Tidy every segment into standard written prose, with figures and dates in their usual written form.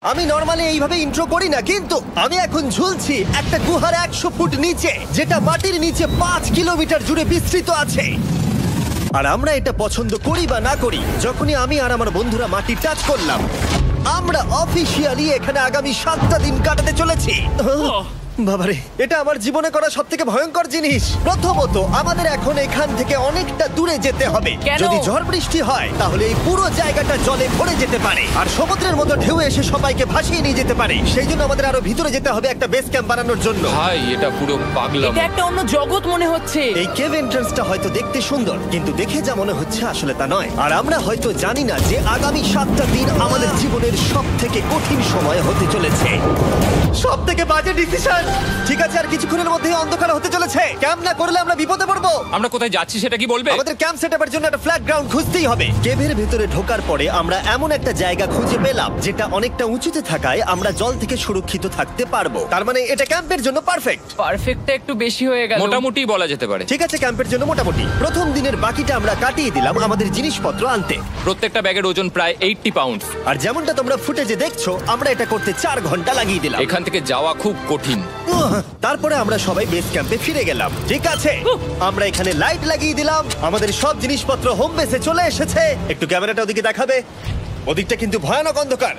আমি নরমালি এইভাবে ইন্ট্রো করি না, কিন্তু আমি এখন ঝুলছি একটা গুহার 100 ফুট নিচে, যেটা মাটির নিচে 5 কিলোমিটার জুড়ে বিস্তৃত আছে। আর আমরা এটা পছন্দ করি বা না করি, যখনই আমি আর আমার বন্ধুরা মাটি টাচ করলাম, আমরা অফিসিয়ালি এখানে আগামী 7টা দিন কাটাতে চলেছি। বাবারে, এটা আমার জীবনে করা সবথেকে ভয়ঙ্কর জিনিস। প্রথমত, আমাদের এখন এখান থেকে অনেকটা দূরে যেতে হবে। কেন? যদি ঝড় বৃষ্টি হয় তাহলে এই পুরো জায়গাটা জলে ভরে যেতে পারে, আর সমুদ্রের মতো ঢেউ এসে সবাইকে ভাসিয়ে নিয়ে যেতে পারে। সেই জন্য আমাদের আরো ভিতরে যেতে হবে একটা বেস ক্যাম্প বানানোর জন্য। ভাই এটা পুরো পাগলাম। এটা একটা অন্য জগৎ মনে হচ্ছে। এই কেভ এন্ট্রান্সটা হয়তো দেখতে সুন্দর, কিন্তু দেখে যা মনে হচ্ছে আসলে তা নয়। আর আমরা হয়তো জানি না যে আগামী 7টা দিন আমাদের জীবনের সব থেকে কঠিন সময় হতে চলেছে। সব থেকে বাজে ডিসিশন। ঠিক আছে, আর কিছুক্ষণের মধ্যেই অন্ধকার হতে চলেছে। ক্যাম্প না করলে আমরা বিপদে পড়বো। আমরা কোথায় যাচ্ছি সেটা কি বলবে? আমাদের ক্যাম্প সেটআপের জন্য একটা ফ্ল্যাট গ্রাউন্ড খুঁজতেই হবে। কেভের ভেতরে ঢোকার পরে আমরা এমন একটা জায়গা খুঁজে পেলাম যেটা অনেকটা উঁচুতে থাকায় আমরা জল থেকে সুরক্ষিত থাকতে পারবো। তার মানে এটা ক্যাম্পের জন্য পারফেক্ট। পারফেক্টটা একটু বেশি হয়ে গেল। মোটামুটি বলা যেতে পারে। ঠিক আছে, ক্যাম্পের জন্য মোটামুটি। প্রথম দিনের বাকিটা আমরা কাটিয়ে দিলাম আমাদের জিনিসপত্র আনতে। প্রত্যেকটা ব্যাগের ওজন প্রায় 80 পাউন্ড। আর যেমনটা তোমরা ফুটেজে দেখছো, আমরা এটা করতে 4 ঘন্টা লাগিয়ে দিলাম। এখান থেকে যাওয়া খুব কঠিন। তারপরে আমরা সবাই বেস ক্যাম্পে ফিরে গেলাম। ঠিক আছে, আমরা এখানে লাইট লাগিয়ে দিলাম। আমাদের সব জিনিসপত্র হোম বেসে চলে এসেছে। একটু ক্যামেরাটা ওদিকে দেখাবে? ওদিকটা কিন্তু ভয়ানক অন্ধকার,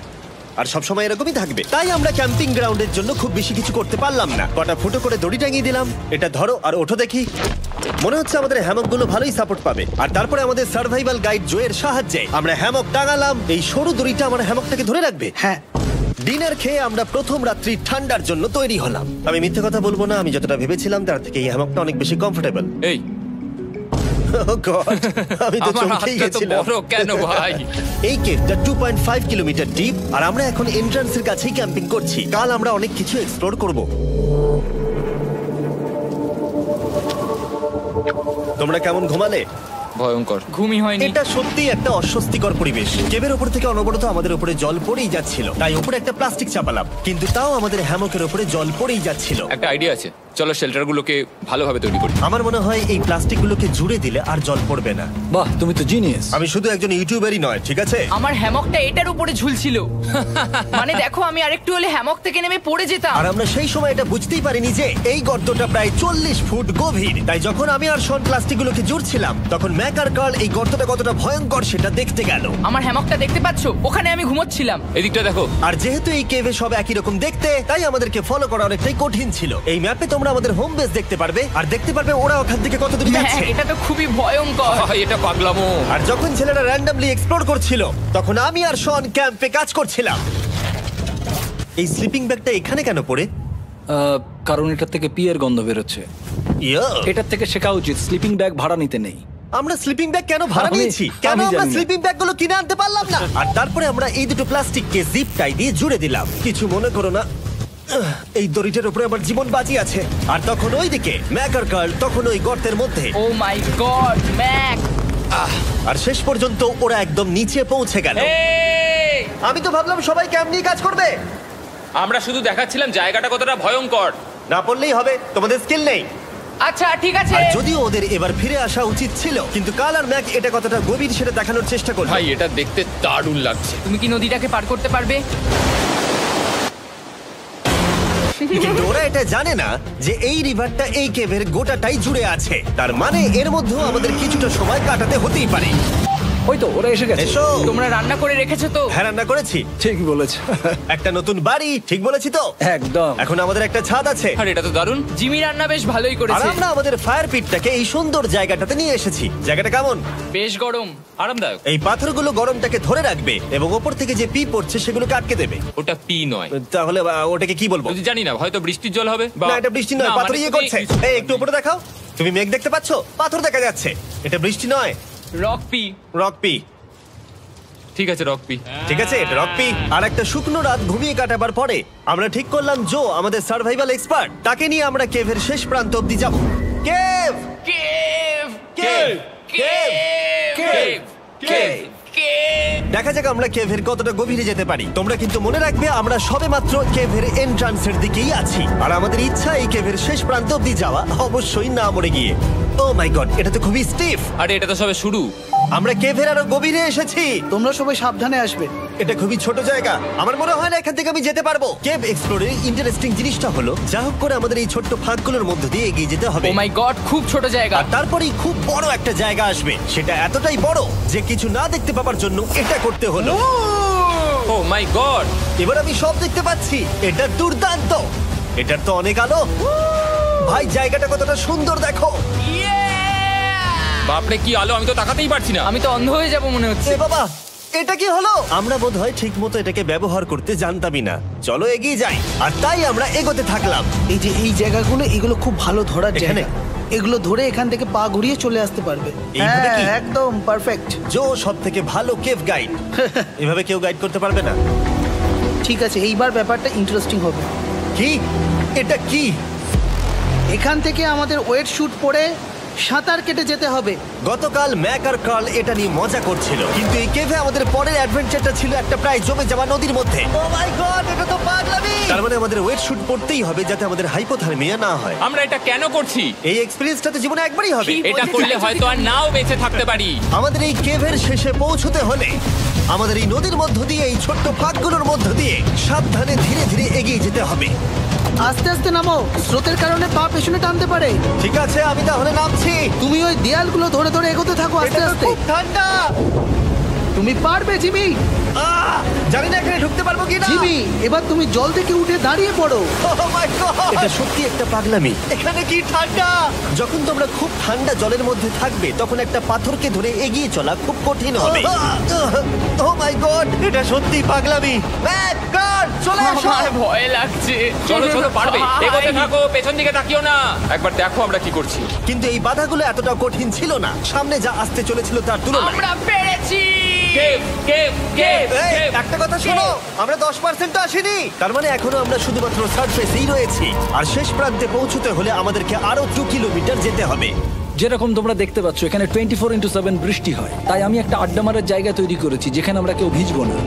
আর সবসময় এরকমই থাকবে। তাই আমরা ক্যাম্পিং গ্রাউন্ডের জন্য খুব বেশি কিছু করতে পারলাম না। কটা ফুটো করে দড়ি টাঙিয়ে দিলাম। এটা ধরো আর ওঠো দেখি। মনে হচ্ছে আমাদের হ্যামকগুলো ভালোই সাপোর্ট পাবে। আর তারপরে আমাদের সার্ভাইভাল গাইড জোয়ের সাহায্যে আমরা হ্যামক টাঙালাম। এই সরু দড়িটা আমার হ্যামকটাকে ধরে রাখবে। হ্যাঁ। ডিনার খেয়ে আমরা প্রথম রাত্রি ঠান্ডার জন্য তৈরি হলাম। আমি মিথ্যে কথা বলবো না, আমি যতটা ভেবেছিলাম তার থেকে এই হ্যামকটা অনেক বেশি কমফোর্টেবল। এই Oh God, আমি তো আমার চমকেই হাতটা তো গেছিলাম। বড় কেন ভাই? এই কেভটা 2.5 কিলোমিটার ডিপ, আর আমরা এখন এন্ট্রান্সের কাছেই ক্যাম্পিং করছি। কাল আমরা অনেক কিছু এক্সপ্লোর করব। তোমরা কেমন ঘুমালে? ভয়ঙ্কর। ঘুমই হয়নি। এটা সত্যি একটা অস্বস্তিকর পরিবেশ। কেবের উপর থেকে অনবরত আমাদের উপরে জল পড়েই যাচ্ছিল, তাই উপরে একটা প্লাস্টিক চাপালাম, কিন্তু তাও আমাদের হ্যামকের উপরে জল পড়েই যাচ্ছিল। একটা আইডিয়া আছে, চলো শেল্টারগুলোকে ভালোভাবে তৈরি করি। আমার মনে হয় এই প্লাস্টিকগুলোকে জুড়ে দিলে আর জল পড়বে না। বাহ, তুমি তো জিনিয়াস। আমি শুধু একজন ইউটিউবারই নয়, ঠিক আছে? আমার হ্যামকটা এটার উপরে ঝুলছিল। মানে দেখো, আমি আরেকটু হলে হ্যামক থেকে নেমে পড়ে যেতাম। আর আমরা সেই সময় এটা বুঝতেই পারিনি যে এই গর্তটা প্রায় 40 ফুট গভীর। তাই যখন আমি আর শন প্লাস্টিকগুলোকে জুড়ছিলাম, তখন ম্যাক আর কার্ল এই গর্তটা কতটা ভয়ঙ্কর সেটা দেখতে গেল। আমার হ্যামকটা দেখতে পাচ্ছো? ওখানে আমি ঘুমোচ্ছিলাম। এদিকটা দেখো। আর যেহেতু এই কেভে সব একই রকম দেখতে, তাই আমাদেরকে ফলো করা অনেকটাই কঠিন ছিল। এই ম্যাপে তোমরা আমাদের হোম বেস দেখতে পারবে, আর দেখতে পারবে ওরা ওখান থেকে কত দূর যাচ্ছে। হ্যাঁ, এটা তো খুবই ভয়ঙ্কর। ভাই এটা পাগলামো। আর যখন ছেলেরা র্যান্ডমলি এক্সপ্লোর করছিল, তখন আমি আর শন ক্যাম্পে কাজ করছিলাম। এই স্লিপিং ব্যাগটা এখানে কেন পড়ে? কারণ এটার থেকে পিয়ের গন্ধ বেরোচ্ছে। ইয়া, এটার থেকে শেখা উচিত স্লিপিং ব্যাগ ভাড়া নিতে নেই। আমরা স্লিপিং ব্যাগ কেন ভাড়া আমি- নিয়েছি? কেন আমি আমরা জানি না। স্লিপিং ব্যাগগুলো কিনে আনতে পারলাম না? আর তারপরে আমরা এই দুটো প্লাস্টিককে জিপ টাই দিয়ে জুড়ে দিলাম। কিছু মনে করো না, এই দড়িটার উপরে আমার জীবন বাজি আছে। আর তখন ওইদিকে ম্যাক আর কার্ল তখন ওই গর্তের মধ্যে। ও মাই গড, ম্যাক! আর শেষ পর্যন্ত ওরা একদম নিচে পৌঁছে গেল। এই, আমি তো ভাবলাম সবাই ক্যাম্প নিয়ে কাজ করবে। আমরা শুধু দেখাচ্ছিলাম জায়গাটা কতটা ভয়ঙ্কর। না পড়লেই হবে, তোমাদের স্কিল নেই। আচ্ছা ঠিক আছে। আর যদিও ওদের এবার ফিরে আসা উচিত ছিল, কিন্তু কাল আর ম্যাক এটা কতটা গভীর সেটা দেখানোর চেষ্টা করলো। ভাই এটা দেখতে দারুণ লাগছে। তুমি কি নদীটাকে পার করতে পারবে? কিন্তু ওরা এটা জানে না যে এই রিভারটা এই কেভের গোটাটাই জুড়ে আছে। তার মানে এর মধ্যেও আমাদের কিছুটা সময় কাটাতে হতেই পারে। ওই তো ওরা এসে গেছে। এসো। তোমরা রান্না করে রেখেছো তো? হ্যাঁ, রান্না করেছি। ঠিক বলেছ। একটা নতুন বাড়ি, ঠিক বলেছি তো? একদম। এখন আমাদের একটা ছাদ আছে। আর এটা তো দারুণ। জিমি রান্না বেশ ভালোই আর করেছে। আমরা আমাদের ফায়ার পিটটাকে এই সুন্দর জায়গাটাতে নিয়ে এসেছি। জায়গাটা কেমন? বেশ গরম। আরামদায়ক। এই পাথরগুলো গরমটাকে ধরে রাখবে এবং ওপর থেকে যে পি পড়ছে সেগুলোকে আটকে দেবে। ওটা পি নয়। তাহলে ওটাকে কি বলবো? যদি জানি না, হয়তো বৃষ্টির জল হবে। না, এটা বৃষ্টি নয়, পাথর মানে ইয়ে তুমি- করছে। এই একটু উপরে দেখাও। তুমি মেঘ দেখতে পাচ্ছো? পাথর দেখা যাচ্ছে। এটা বৃষ্টি নয়, রক পি। Rock P. ঠিক আছে, রক পি। ঠিক আছে, এটা রক পি। আর একটা শুকনো রাত ঘুমিয়ে কাটাবার পরে আমরা ঠিক করলাম জো আমাদের সার্ভাইভাল এক্সপার্ট, তাকে নিয়ে আমরা কেভের শেষ প্রান্ত অব্দি যাব। Cave, cave! Cave, cave, cave! Cave. দেখা যাক আমরা কেভের কতটা গভীরে যেতে পারি। তোমরা কিন্তু মনে রাখবে আমরা সবেমাত্র কেভের এন্ট্রান্সের দিকেই আছি, আর আমাদের ইচ্ছা এই কেভের শেষ প্রান্ত অব্দি যাওয়া, অবশ্যই না মরে গিয়ে। ও মাই গড, এটা তো খুবই স্টিফ। আরে এটা তো সবে শুরু। আমরা কেভের আরো গভীরে এসেছি। তোমরা সবাই সাবধানে আসবে। এটা খুবই ছোট জায়গা, আমার মনে হয় না এখান থেকে আমি যেতে পারবো। কেভ এক্সপ্লোরের ইন্টারেস্টিং জিনিসটা হলো যা হোক করে আমাদের এই ছোট্ট ফাঁকগুলোর মধ্য দিয়ে এগিয়ে যেতে হবে। ও মাই গড, খুব ছোট জায়গা। আর তারপরেই খুব বড় একটা জায়গা আসবে, সেটা এতটাই বড় যে কিছু না দেখতে পাওয়ার জন্য এটা করতে হলো। ও মাই গড। এবার আমি সব দেখতে পাচ্ছি, এটা দুর্দান্ত। এটার তো অনেক আলো। ভাই জায়গাটা কতটা সুন্দর দেখো। বাপরে কি আলো, আমি তো তাকাতেই পারছি না। আমি তো অন্ধ হয়ে যাব মনে হচ্ছে। এ বাবা, এটা কি হলো? আমরা বোধহয় ঠিক মতো এটাকে ব্যবহার করতে জানতামই না। চলো এগিয়ে যাই। আর তাই আমরা এগোতে থাকলাম। এই যে এই জায়গাগুলো, এগুলো খুব ভালো ধরার এখানে? জায়গা। এগুলো ধরে এখান থেকে পা ঘুরিয়ে চলে আসতে পারবে। এইভাবে কি? একদম পারফেক্ট। জো সব থেকে ভালো কেভ গাইড। এভাবে কেউ গাইড করতে পারবে না। ঠিক আছে, এইবার ব্যাপারটা ইন্টারেস্টিং হবে। কি? এটা কি? এখান থেকে আমাদের ওয়েট শুট পরে সাঁতার কেটে যেতে হবে। গতকাল ম্যাক আর কার্ল এটা নিয়ে মজা করছিল, কিন্তু এই কেভে আমাদের পরের অ্যাডভেঞ্চারটা ছিল একটা প্রায় জমে যাওয়া নদীর মধ্যে। ও মাই গড, এটা তো পাগলামি! তার মানে আমাদের ওয়েট শুট পড়তেই হবে যাতে আমাদের হাইপোথার্মিয়া না হয়। আমরা এটা কেন করছি? এই এক্সপেরিয়েন্সটা তো জীবনে একবারই হবে। এটা করলে হয়তো আর নাও বেঁচে থাকতে পারি। আমাদের এই কেভের শেষে পৌঁছতে হলে আমাদের এই নদীর মধ্য দিয়ে, এই ছোট্ট ফাঁকগুলোর মধ্য দিয়ে সাবধানে ধীরে ধীরে এগিয়ে যেতে হবে। আস্তে আস্তে নামো, স্রোতের কারণে পা পেছনে টানতে পারে। ঠিক আছে, আমি তাহলে নামছি। তুমি ওই দেয়ালগুলো ধরে ধরে এগোতে থাকো আস্তে এটা তো আস্তে। খুব ঠান্ডা। তুমি পারবে জিমি। জানি না এখানে ঢুকতে পারবো কি না। জিমি, এবার তুমি জল থেকে উঠে দাঁড়িয়ে পড়ো। এটা সত্যি একটা পাগলামি। এখানে কি ঠান্ডা! যখন তোমরা খুব ঠান্ডা জলের মধ্যে থাকবে তখন একটা পাথরকে ধরে এগিয়ে চলা খুব কঠিন হবে। ও মাই গড, এটা সত্যি পাগলামি। ম্যাক, গার্ড, চলে এসো। আমার ভয় লাগছে। চলো চলো, পারবে। ভাই। এগোতে থাকো, পেছন দিকে তাকিও না। একবার দেখো আমরা কি করছি। কিন্তু এই বাধাগুলো এতটা কঠিন ছিল না সামনে যা আসতে চলেছিল তার তুলনায়। আমরা পেরেছি। কেভ কেভ কেভ এই, কেভ। একটা কথা শোনো, আমরা 10% আসিনি। তার মানে এখনো আমরা শুধুমাত্র সার্ফেসেই রয়েছি, আর শেষ প্রান্তে পৌঁছতে হলে আমাদেরকে আরো 2 কিলোমিটার যেতে হবে। যেরকম তোমরা দেখতে পাচ্ছ এখানে 24/7 বৃষ্টি হয়, তাই আমি একটা আড্ডা মারার জায়গা তৈরি করেছি যেখানে আমরা কেউ ভিজবো না।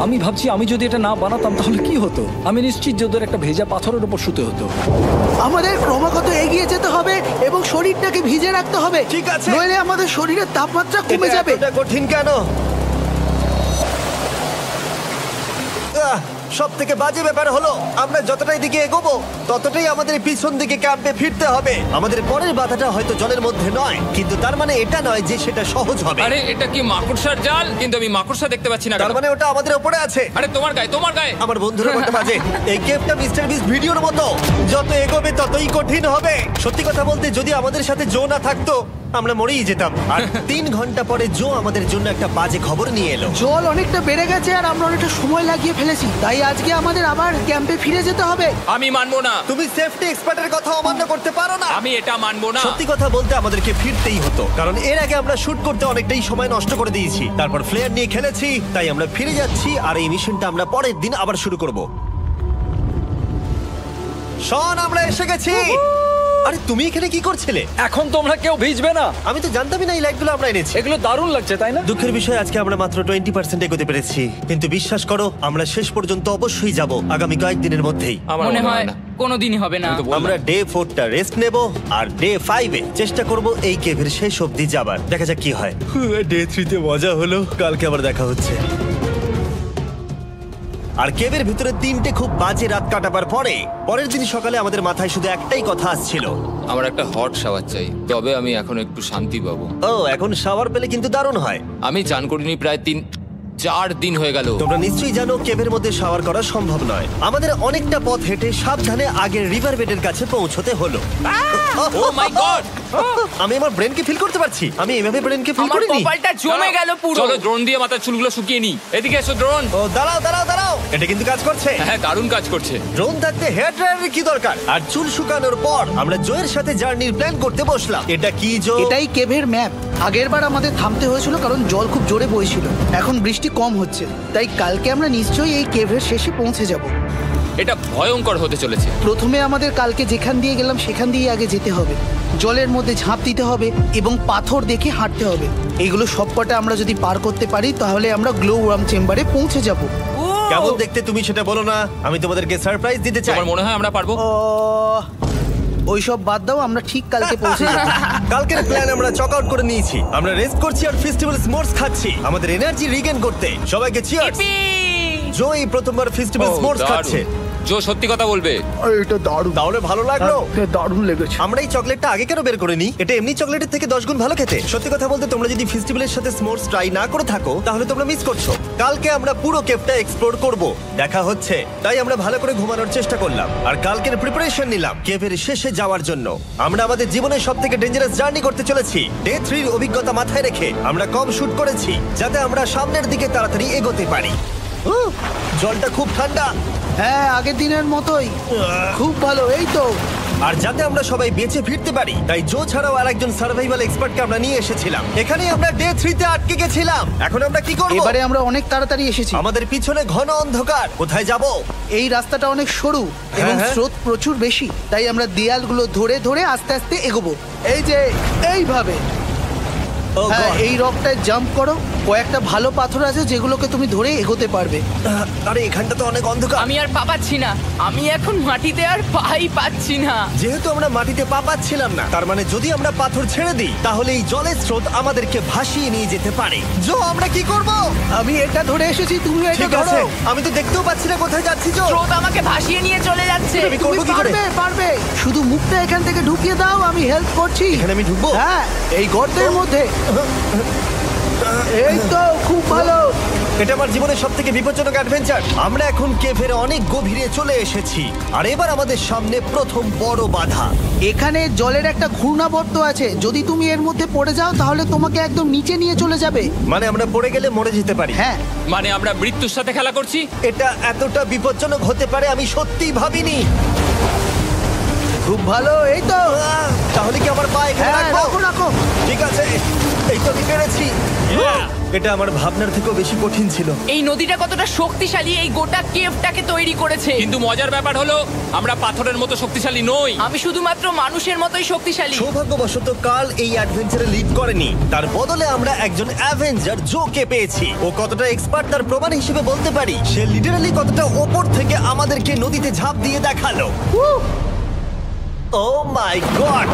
আমি ভাবছি আমি যদি এটা না বানাতাম তাহলে কি হতো। আমি নিশ্চিত যে ওদের একটা ভেজা পাথরের উপর শুতে হতো। আমাদের ক্রমাগত এগিয়ে যেতে হবে এবং শরীরটাকে ভিজে রাখতে হবে। ঠিক আছে। নইলে আমাদের শরীরের তাপমাত্রা কমে এটা যাবে। এতটা কঠিন কেন? সব থেকে বাজে ব্যাপার হলো আমরা যতটাই দিকে এগোবো ততটাই আমাদের পিছন দিকে ক্যাম্পে ফিরতে হবে। আমাদের পরের বাধাটা হয়তো জলের মধ্যে নয়, কিন্তু তার মানে এটা নয় যে সেটা সহজ হবে। আরে এটা কি মাকড়সার জাল? কিন্তু আমি মাকড়সা দেখতে পাচ্ছি না তার কেন? মানে ওটা আমাদের উপরে আছে। আরে তোমার গায়ে, তোমার গায়ে। আমার বন্ধুরা বলতে বাজে, এই গেমটা মিস্টার বিস ভিডিওর মতো, যত এগোবে ততই কঠিন হবে। সত্যি কথা বলতে যদি আমাদের সাথে জো না থাকতো আমরা মরেই যেতাম। আর 3 ঘন্টা পরে জো আমাদের জন্য একটা বাজে খবর নিয়ে এলো। জল অনেকটা বেড়ে গেছে আর আমরা অনেকটা সময় লাগিয়ে ফেলেছি, তাই আজকে আমাদের আবার ক্যাম্পে ফিরে যেতে হবে। আমি মানবো না। তুমি সেফটি এক্সপার্টের কথা অমান্য করতে পারো না। আমি এটা মানবো না। সত্যি কথা বলতে আমাদেরকে ফিরতেই হতো, কারণ এর আগে আমরা শুট করতে অনেকটাই সময় নষ্ট করে দিয়েছি, তারপর ফ্লেয়ার নিয়ে খেলেছি, তাই আমরা ফিরে যাচ্ছি আর এই মিশনটা আমরা পরের দিন আবার শুরু করব। শন, আমরা এসে গেছি। আরে তুমি এখানে কি করছিলে? এখন তোমরা কেউ ভিজবে না। আমি তো জানতামই না এই লাইটগুলো আমরা এনেছি। এগুলো দারুণ লাগছে তাই না? দুঃখের বিষয় আজকে আমরা মাত্র 20% এগোতে পেরেছি, কিন্তু বিশ্বাস করো আমরা শেষ পর্যন্ত অবশ্যই যাব আগামী কয়েকদিনের মধ্যেই। আমার মনে হয় না। কোনোদিনই হবে না। আমি তো বললাম। আমরা ডে 4টা রেস্ট নেব আর ডে 5-এ চেষ্টা করব এই কেভের শেষ অবধি যাবার। দেখা যাক কি হয়। ডে 3-তে মজা হলো, কালকে আবার দেখা হচ্ছে। আর কেভের ভিতরে 3টে খুব বাজে রাত কাটাবার পরে পরের দিন সকালে আমাদের মাথায় শুধু একটাই কথা আসছিল, আমার একটা হট শাওয়ার চাই, তবে আমি এখন একটু শান্তি পাবো। ও এখন শাওয়ার পেলে কিন্তু দারুণ হয়। আমি চান করিনি প্রায় 3-4 দিন হয়ে গেল। তোমরা নিশ্চয়ই জানো কেভের মধ্যে শাওয়ার করা সম্ভব নয়। আমাদের অনেকটা পথ হেঁটে সাবধানে আগের রিভার বেডের কাছে পৌঁছতে হলো। ও মাই গড! আমি আমার ব্রেনকে ফিল করতে পারছি। আমি এভাবে ব্রেনকে ফিল আমার করিনি। কপালটা জমে গেল পুরো। চলো ড্রোন দিয়ে মাথার চুলগুলো শুকিয়ে নি। এদিকে এসো ড্রোন। ও দাঁড়াও দাঁড়াও দাঁড়াও, এটা কিন্তু কাজ করছে। হ্যাঁ দারুণ কাজ করছে। ড্রোন থাকতে হেয়ার ড্রায়ারের কি দরকার? আর চুল শুকানোর পর আমরা জোয়ের সাথে জার্নির প্ল্যান করতে বসলাম। এটা কি জো? এটাই কেভের ম্যাপ। আগেরবার আমাদের থামতে হয়েছিল কারণ জল খুব জোরে বইছিল। এখন বৃষ্টি কম হচ্ছে, তাই কালকে আমরা নিশ্চয়ই এই কেভের শেষে পৌঁছে যাব। এটা ভয়ঙ্কর হতে চলেছে। প্রথমে আমাদের কালকে যেখান দিয়ে গেলাম সেখান দিয়ে আগে যেতে হবে। জলের মধ্যে ঝাঁপ দিতে হবে এবং পাথর দেখে হাঁটতে হবে। এগুলো সবকটা আমরা যদি পার করতে পারি তাহলে আমরা গ্লো ওয়ার্ম চেম্বারে পৌঁছে যাব। কেমন দেখতে তুমি সেটা বলো না, আমি তোমাদেরকে সারপ্রাইজ দিতে চাই। তোমার মনে হয় আমরা পারবো? ওইসব বাদ দাও, আমরা ঠিক কালকে পৌঁছে যাবো। কালকের প্ল্যান আমরা চক আউট করে নিয়েছি। আমরা রেস্ট করছি আর ফেস্টিভ্যাল স্মোর্টস খাচ্ছি আমাদের এনার্জি রিগেন করতে। সবাইকে চিয়ার্স। Yippee! জো এই প্রথমবার ফেস্টিভ্যাল স্মোর্টস খাচ্ছে। জো সত্যি কথা বলবে। এটা দারুণ, তাহলে ভালো লাগলো? দারুণ লেগেছে। আমরা এই চকলেটটা আগে কেন বের করিনি? এটা এমনি চকলেটের থেকে 10 গুণ ভালো খেতে। সত্যি কথা বলতে তোমরা যদি ফেস্টিভ্যালের সাথে স্মোর্টস ট্রাই না করে থাকো তাহলে তোমরা মিস করছো। কালকে আমরা পুরো কেভটা এক্সপ্লোর করব, দেখা হচ্ছে। তাই আমরা ভালো করে ঘুমানোর চেষ্টা করলাম আর কালকের প্রিপারেশন নিলাম কেভের শেষে যাওয়ার জন্য। আমরা আমাদের জীবনের সবথেকে ডেঞ্জারাস জার্নি করতে চলেছি। ডে 3 এর অভিজ্ঞতা মাথায় রেখে আমরা কম শুট করেছি যাতে আমরা সামনের দিকে তাড়াতাড়ি এগোতে পারি। জলটা খুব ঠান্ডা। হ্যাঁ, আগের দিনের মতোই খুব ভালো। এই তো আর যাতে আমরা সবাই বেঁচে ফিরতে পারি তাই জো ছাড়াও আরেকজন সার্ভাইভাল এক্সপার্টকে আমরা নিয়ে এসেছিলাম। এখানে আমরা ডে 3 তে আটকে গেছিলাম। এখন আমরা কি করব? এবারে আমরা অনেক তাড়াতাড়ি এসেছি। আমাদের পিছনে ঘন অন্ধকার। কোথায় যাব? এই রাস্তাটা অনেক সরু এবং হ্যাঁ। স্রোত প্রচুর বেশি, তাই আমরা দেয়ালগুলো ধরে ধরে আস্তে আস্তে এগোবো। এই যে এইভাবে। Oh হ্যাঁ, God! এই রকটায় জাম্প করো। কয়েকটা ভালো পাথর আছে যেগুলোকে তুমি ধরে এগোতে পারবে। আরে এখানটা তো অনেক অন্ধকার। আমি আর পা পাচ্ছি না, আমি এখন মাটিতে আর পাই পাচ্ছি না। যেহেতু আমরা মাটিতে পা পাচ্ছিলাম না তার মানে যদি আমরা পাথর ছেড়ে দিই তাহলে এই জলের স্রোত আমাদেরকে ভাসিয়ে নিয়ে যেতে পারে। জো আমরা কি করব? আমি এটা ধরে এসেছি, তুমি এটা ঠিক আছে, ধরো। আমি তো দেখতেও পাচ্ছি না কোথায় যাচ্ছি। জো স্রোত আমাকে ভাসিয়ে নিয়ে চলে যাচ্ছে। আমি তুমি করবো কি করে? পারবে, পারবে। শুধু মুখটা এখান থেকে ঢুকিয়ে দাও, আমি হেল্প করছি। এখানে আমি ঢুকবো? হ্যাঁ, এই গর্তের মধ্যে। এই তো খুব ভালো। এটা আমার জীবনের সবথেকে বিপজ্জনক অ্যাডভেঞ্চার। আমরা এখন কেভের অনেক গভীরে চলে এসেছি আর এবার আমাদের সামনে প্রথম বড় বাধা। এখানে জলের একটা ঘূর্ণাবর্ত আছে, যদি তুমি এর মধ্যে পড়ে যাও তাহলে তোমাকে একদম নিচে নিয়ে চলে যাবে। মানে আমরা পড়ে গেলে মরে যেতে পারি। হ্যাঁ, মানে আমরা মৃত্যুর সাথে খেলা করছি। এটা এতটা বিপজ্জনক হতে পারে আমি সত্যিই ভাবিনি। খুব ভালো। এই তো। তাহলে কি আমার পা এখানে হ্যাঁ, রাখবো? রাখো রাখো। ঠিক আছে, এই তো আমি পেরেছি। এটা আমার ভাবনার থেকেও বেশি কঠিন ছিল। এই নদীটা কতটা শক্তিশালী এই গোটা কেভটাকে তৈরি করেছে। কিন্তু মজার ব্যাপার হলো আমরা পাথরের মতো শক্তিশালী নই। আমি শুধুমাত্র মানুষের মতোই শক্তিশালী। সৌভাগ্যবশত কার্ল এই অ্যাডভেঞ্চারে লিড করেনি, তার বদলে আমরা একজন অ্যাভেঞ্জার জোকে পেয়েছি। ও কতটা এক্সপার্ট তার প্রমাণ হিসেবে বলতে পারি। সে লিটারালি কতটা ওপর থেকে আমাদেরকে নদীতে ঝাঁপ দিয়ে দেখালো। ও মাই গড,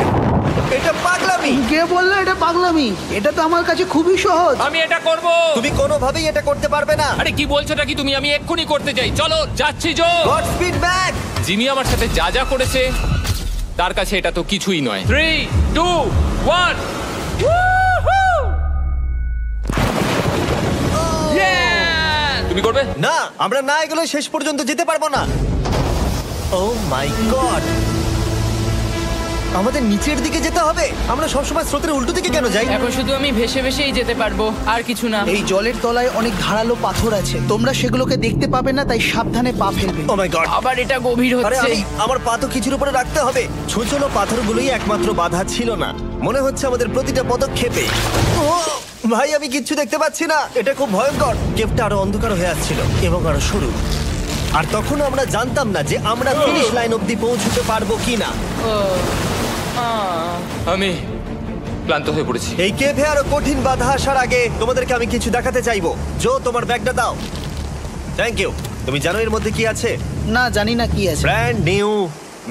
এটা পাগলামি। কে বললো এটা পাগলামি? এটা তো আমার কাছে খুবই সহজ। আমি এটা করব। তুমি কোনোভাবেই এটা করতে পারবে না। আরে কি বলছোটা কি তুমি? আমি এক্ষুনি করতে চাই। চলো যাচ্ছি Joe. Godspeed back. Jimmy আমার সাথে যা যা করেছে তার কাছে এটা তো কিছুই নয়। 3, 2, 1। তুমি করবে? না, আমরা না এগুলো শেষ পর্যন্ত যেতে পারবো না। ও মাই গড, আমাদের নিচের দিকে যেতে হবে। আমরা সবসময় স্রোতের উল্টো দিকে কেন যাই? এখন শুধু আমি ভেসে ভেসেই যেতে পারবো, আর কিছু না। এই জলের তলায় অনেক ধারালো পাথর আছে, তোমরা সেগুলোকে দেখতে পাবে না, তাই সাবধানে পা ফেলবে। ও মাই গড, আবার এটা গভীর আরে হচ্ছে। আমার পা তো কিছুর উপরে রাখতে হবে। ছোট পাথরগুলোই একমাত্র বাধা ছিল না, মনে হচ্ছে আমাদের প্রতিটা পদক্ষেপে। ও ভাই, আমি কিচ্ছু দেখতে পাচ্ছি না। এটা খুব ভয়ঙ্কর। কেভটা আরো অন্ধকার হয়ে আসছিল এবং আরো সরু। আর তখন আমরা জানতাম না যে আমরা ফিনিশ লাইন অবধি পৌঁছতে পারবো কিনা। আমি ক্লান্ত হয়ে পড়েছি। এই কেভে আরো কঠিন বাধা আসার আগে তোমাদেরকে আমি কিছু দেখাতে চাইবো। জো, তোমার ব্যাগটা দাও। Thank you. তুমি জানো এর মধ্যে কি আছে? না, জানি না কি আছে। Brand new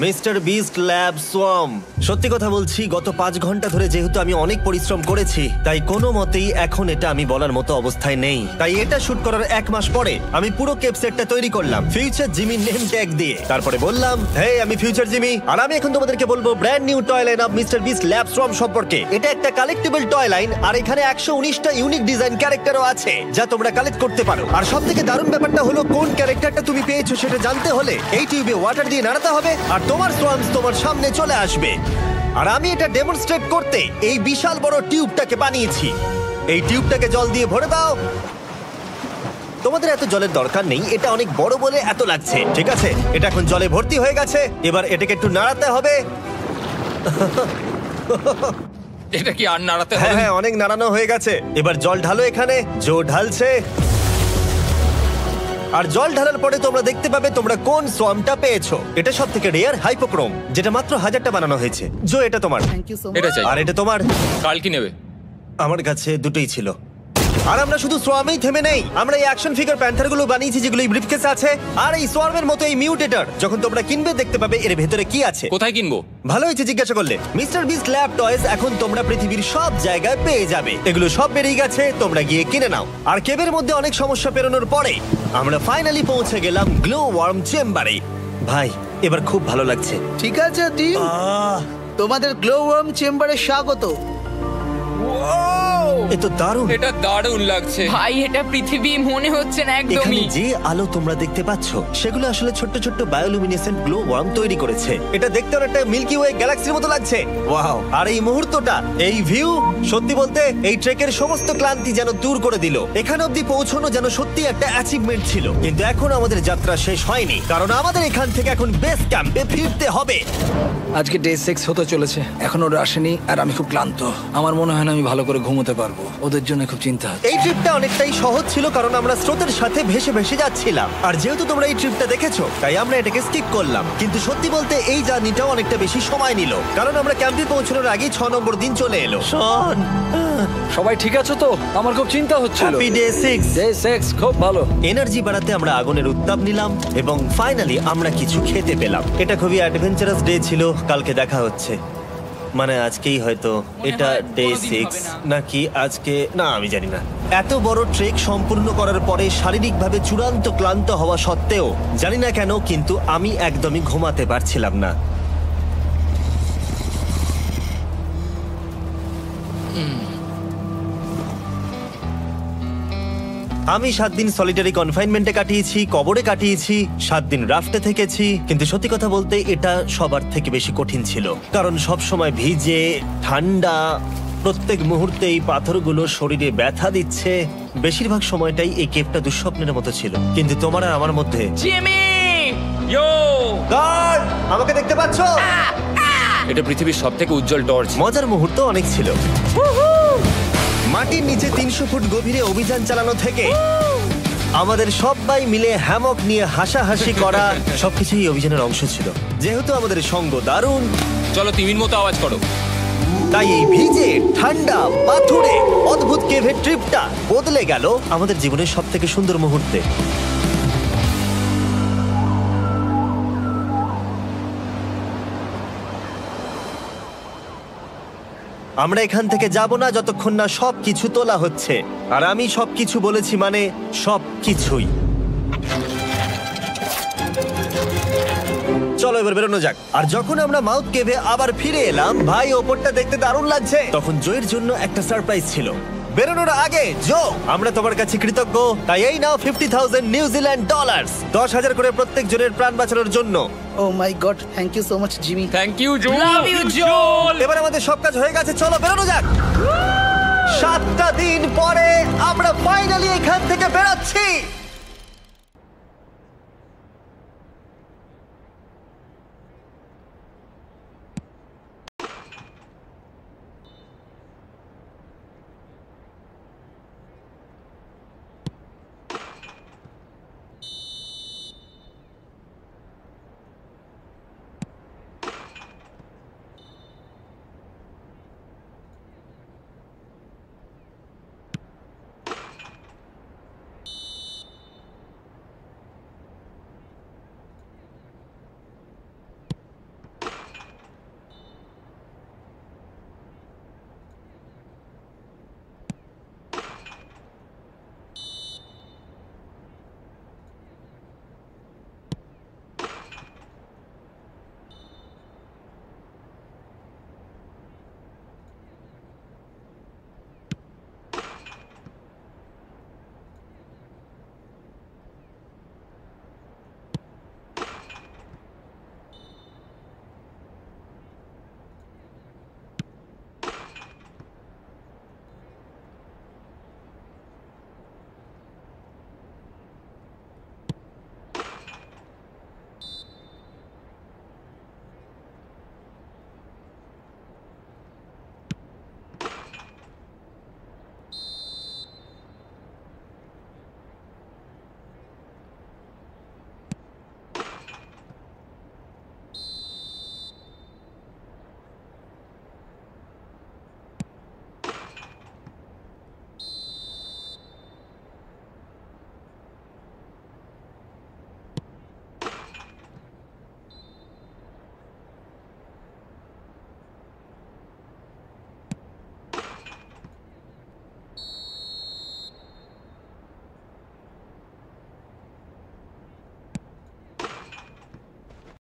mister beast lab swamp. সত্যি কথা বলছি, গত 5 ঘন্টা ধরে যেহেতু আমি অনেক পরিশ্রম করেছি তাই কোনো মতেই এখন এটা আমি বলার মতো অবস্থায় নেই। তাই এটা শুট করার 1 মাস পরে আমি পুরো কেপ সেটটা তৈরি করলাম ফিউচার জিমি নেম ট্যাগ দিয়ে। তারপরে বললাম, হেই, আমি ফিউচার জিমি আর আমি এখন তোমাদেরকে বলবো brand new toy line of mister beast lab swamp সম্পর্কে। এটা একটা কালেক্টেবল টয় লাইন আর এখানে 119টা ইউনিক ডিজাইন ক্যারেক্টারও আছে যা তোমরা কালেক্ট করতে পারো। আর সবথেকে দারুণ ব্যাপারটা হলো কোন ক্যারেক্টারটা তুমি পেয়েছো সেটা জানতে হলে এই টিউবে ওয়াটার দিয়ে নাড়াতে হবে আর তোমার সোয়ামস তোমার সামনে চলে আসবে। আর আমি এটা ডেমনস্ট্রেট করতে এই বিশাল বড় টিউবটাকে বানিয়েছি। এই টিউবটাকে জল দিয়ে ভরে দাও। তোমাদের এত জলের দরকার নেই, এটা অনেক বড় বলে এত লাগছে। ঠিক আছে, এটা এখন জলে ভর্তি হয়ে গেছে। এবার এটাকে একটু নাড়াতে হবে। এটা কি আর নাড়াতে হ্যাঁ হবে? হ্যাঁ, অনেক নাড়ানো হয়ে গেছে। এবার জল ঢালো এখানে। জো ঢালছে। আর জল ঢালার পরে তোমরা দেখতে পাবে তোমরা কোন সোয়ামটা পেয়েছো। এটা সবথেকে রেয়ার হাইপোক্রোম, যেটা মাত্র 1000টা বানানো হয়েছে। জো, এটা তোমার। থ্যাংক ইউ সো এটা মাচ। চাই। আর এটা তোমার। কাল কি নেবে? আমার কাছে দুটোই ছিল। আর আমরা শুধু সোয়ামেই থেমে নেই, আমরা এই অ্যাকশন ফিগার প্যান্থার গুলো বানিয়েছি যেগুলো এই ব্রিফকেসে আছে। আর এই সোয়ার্মের মতো এই মিউটেটর যখন তোমরা কিনবে দেখতে পাবে এর ভেতরে কি আছে। কোথায় কিনবো? ভালো হয়েছে জিজ্ঞাসা করলে। মিস্টার বিস্ট ল্যাব টয়েস এখন তোমরা পৃথিবীর সব জায়গায় পেয়ে যাবে। এগুলো সব বেরিয়ে গেছে, তোমরা গিয়ে কিনে নাও। আর কেবের মধ্যে অনেক সমস্যা পেরোনোর পরে আমরা ফাইনালি পৌঁছে গেলাম গ্লো ওয়ার্ম চেম্বারে। ভাই এবার খুব ভালো লাগছে। ঠিক আছে টিম, তোমাদের গ্লো ওয়ার্ম চেম্বারে স্বাগত। এ তো দারুণ। এটা দারুণ লাগছে। ভাই এটা পৃথিবী মনে হচ্ছে না এখানে একদমই। যে আলো তোমরা দেখতে পাচ্ছ সেগুলো আসলে ছোট্ট ছোট্ট বায়োলুমিনেসেন্ট গ্লো ওয়ার্ম তৈরি করেছে। এটা দেখতে অনেকটা মিল্কি ওয়ে গ্যালাক্সির মতো লাগছে। ওয়াও! আর এই মুহূর্তটা, এই ভিউ, সত্যি বলতে এই ট্রেকের সমস্ত ক্লান্তি যেন দূর করে দিল। এখানে অবধি পৌঁছানো যেন সত্যি একটা অ্যাচিভমেন্ট ছিল। কিন্তু এখন আমাদের যাত্রা শেষ হয়নি, কারণ আমাদের এখান থেকে এখন বেস ক্যাম্পে ফিরতে হবে। আজকে ডে 6 হতে চলেছে, এখনো ওরা আসেনি আর আমি খুব ক্লান্ত। আমার মনে হয় না আমি ভালো করে ঘুমোতে পারবো, ওদের জন্য খুব চিন্তা হচ্ছে। এই ট্রিপটা অনেকটাই সহজ ছিল কারণ আমরা স্রোতের সাথে ভেসে ভেসে যাচ্ছিলাম। আর যেহেতু তোমরা এই ট্রিপটা দেখেছো তাই আমরা এটাকে স্কিপ করলাম। কিন্তু সত্যি বলতে এই জার্নিটাও অনেকটা বেশি সময় নিল, কারণ আমরা ক্যাম্পে পৌঁছানোর আগেই 6 নম্বর দিন চলে এলো। শন, সবাই ঠিক আছে তো? আমার খুব চিন্তা হচ্ছিল। Happy day 6। ডে 6 খুব ভালো। এনার্জি বাড়াতে আমরা আগুনের উত্তাপ নিলাম এবং ফাইনালি আমরা কিছু খেতে পেলাম। এটা খুবই অ্যাডভেঞ্চারাস ডে ছিল। কালকে দেখা হচ্ছে, মানে আজকেই হয়তো। এটা হয় ডে কোনোদিন 6 হবে না। নাকি আজকে, না আমি জানি না। এত বড় ট্রেক সম্পূর্ণ করার পরে শারীরিকভাবে চূড়ান্ত ক্লান্ত হওয়া সত্ত্বেও জানি না কেন কিন্তু আমি একদমই ঘুমাতে পারছিলাম না। আমি 7 দিন সলিটারি কনফাইনমেন্টে কাটিয়েছি, কবরে কাটিয়েছি, 7 দিন রাফটে থেকেছি। কিন্তু সত্যি কথা বলতে এটা সবার থেকে বেশি কঠিন ছিল, কারণ সব সময় ভিজে, ঠান্ডা, প্রত্যেক মুহূর্তে এই পাথরগুলো শরীরে ব্যথা দিচ্ছে। বেশিরভাগ সময়টাই এই কেভটা দুঃস্বপ্নের মতো ছিল। কিন্তু তোমার আর আমার মধ্যে জিমি! ইয়ো! গার্ড, আমাকে দেখতে পাচ্ছ? এটা পৃথিবীর সবথেকে উজ্জ্বল টর্চ। মজার মুহূর্ত অনেক ছিল। মাটির নিচে 300 ফুট গভীরে অভিযান চালানো থেকে আমাদের সবাই মিলে হ্যামক নিয়ে হাসাহাসি করা সবকিছুই এই অভিযানের অংশ ছিল। যেহেতু আমাদের সঙ্গ দারুণ, চলো তিমির মতো আওয়াজ করো। তাই এই ভিজে, ঠান্ডা, পাথুরে অদ্ভুত কেভের ট্রিপটা বদলে গেল আমাদের জীবনের সবথেকে সুন্দর মুহূর্তে। আমরা এখান থেকে যাব না যতক্ষণ না সবকিছু তোলা হচ্ছে। আর আমি সবকিছু বলেছি মানে সবকিছুই। চলো এবার বেরোনো যাক। আর যখন আমরা মাউথ কেভে আবার ফিরে এলাম, ভাই ওপরটা দেখতে দারুণ লাগছে। তখন জয়ের জন্য একটা সারপ্রাইজ ছিল। বেরোনোর আগে জো, আমরা তোমার কাছে কৃতজ্ঞ। তাই এই নাও $50,000 নিউজিল্যান্ড ডলার, 10,000 করে প্রত্যেক জনের প্রাণ বাঁচানোর জন্য। Oh my God, thank you so much Jimmy. Thank you Joe. Love you, Joel! এবার আমাদের সব কাজ হয়ে গেছে, চলো বেরোনো যাক। 7টা দিন পরে আমরা ফাইনালি এখান থেকে বেরোচ্ছি।